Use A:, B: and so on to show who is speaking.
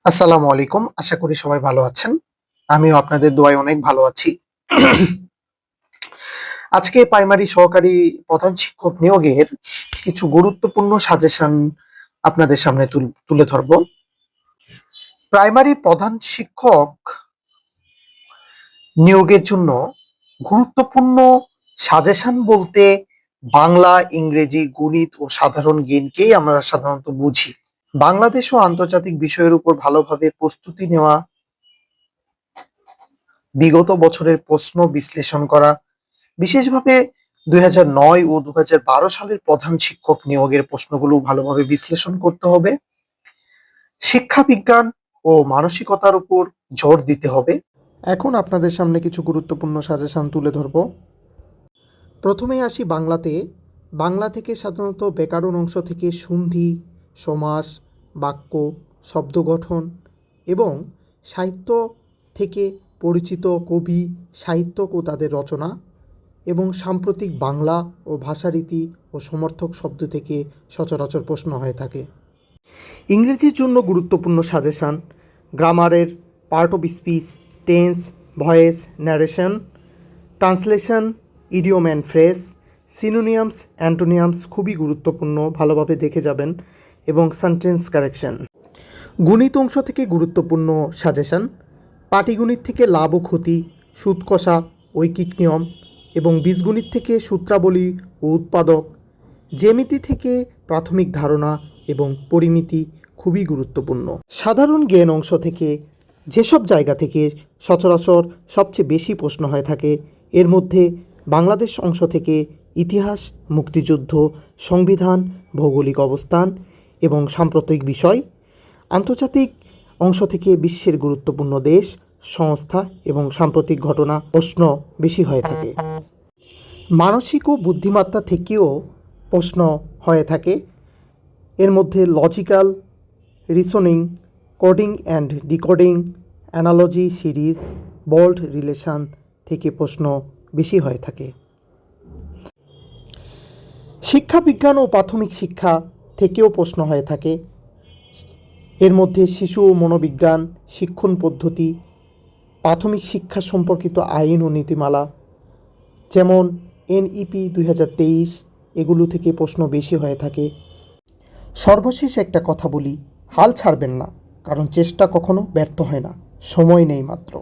A: আসসালামু আলাইকুম। আশা করি সবাই ভালো আছেন। আমিও আপনাদের দোয়ায় অনেক ভালো আছি। আজকে প্রাইমারি সহকারী প্রধান শিক্ষক নিয়োগের কিছু গুরুত্বপূর্ণ সাজেশন আপনাদের সামনে তুলে ধরব। প্রাইমারি প্রধান শিক্ষক নিয়োগের জন্য গুরুত্বপূর্ণ সাজেশন বলতে বাংলা, ইংরেজি, গণিত ও সাধারণ জ্ঞানকেই আমরা সাধারণত বুঝি। বাংলাদেশ ও আন্তর্জাতিক বিষয়ের উপর ভালোভাবে প্রস্তুতি নেওয়া, বিগত বছরের প্রশ্ন বিশ্লেষণ করা, বিশেষভাবে ২০০৯ ও ২০১২ সালের প্রধান শিক্ষক নিয়োগের প্রশ্নগুলো ভালোভাবে বিশ্লেষণ করতে হবে। শিক্ষা বিজ্ঞান ও মানসিকতার উপর জোর দিতে হবে। এখন আপনাদের সামনে কিছু গুরুত্বপূর্ণ সাজেশন তুলে ধরব। প্রথমেই আসি বাংলাতে। বাংলা থেকে সাধারণত ব্যাকরণ অংশ থেকে সন্ধি, সমাস, বাক্য, শব্দ গঠন এবং সাহিত্য থেকে পরিচিত কবি, সাহিত্যক ও তাদের রচনা এবং সাম্প্রতিক বাংলা ও ভাষারীতি ও সমর্থক শব্দ থেকে সচরাচর প্রশ্ন হয়ে থাকে। ইংরেজির জন্য গুরুত্বপূর্ণ সাজেশান: গ্রামারের, part of speech, tense, voice, narration, translation, idiom and phrase, synonyms, antonyms খুবই গুরুত্বপূর্ণ, ভালোভাবে দেখে যাবেন, এবং সেন্টেন্স কারেকশন। গণিত অংশ থেকে গুরুত্বপূর্ণ সাজেশান: পাটিগণিত থেকে লাভ ও ক্ষতি, সুদ কষা, ঐকিক নিয়ম এবং বীজগণিত থেকে সূত্রাবলী ও উৎপাদক, জ্যামিতি থেকে প্রাথমিক ধারণা এবং পরিমিতি খুবই গুরুত্বপূর্ণ। সাধারণ জ্ঞান অংশ থেকে যেসব জায়গা থেকে সচরাচর সবচেয়ে বেশি প্রশ্ন হয়ে থাকে, এর মধ্যে বাংলাদেশ অংশ থেকে ইতিহাস, মুক্তিযুদ্ধ, সংবিধান, ভৌগোলিক অবস্থান এবং সাম্প্রতিক বিষয়, আন্তর্জাতিক অংশ থেকে বিশ্বের গুরুত্বপূর্ণ দেশ, সংস্থা এবং সাম্প্রতিক ঘটনা প্রশ্ন বেশি হয়ে থাকে। মানসিক ও বুদ্ধিমত্তা থেকেও প্রশ্ন হয়ে থাকে, এর মধ্যে logical reasoning, coding and decoding, analogy series, blood relation থেকে প্রশ্ন বেশি হয়ে থাকে। শিক্ষা বিজ্ঞান ও প্রাথমিক শিক্ষা থেকেও প্রশ্ন হয়ে থাকে, এর মধ্যে শিশু ও মনোবিজ্ঞান, শিক্ষণ পদ্ধতি, প্রাথমিক শিক্ষা সম্পর্কিত আইন ও নীতিমালা যেমন NEP 2023, এগুলো থেকে প্রশ্ন বেশি হয়ে থাকে। সর্বশেষ একটা কথা বলি, হাল ছাড়বেন না, কারণ চেষ্টা কখনো ব্যর্থ হয় না, সময় নেই মাত্র।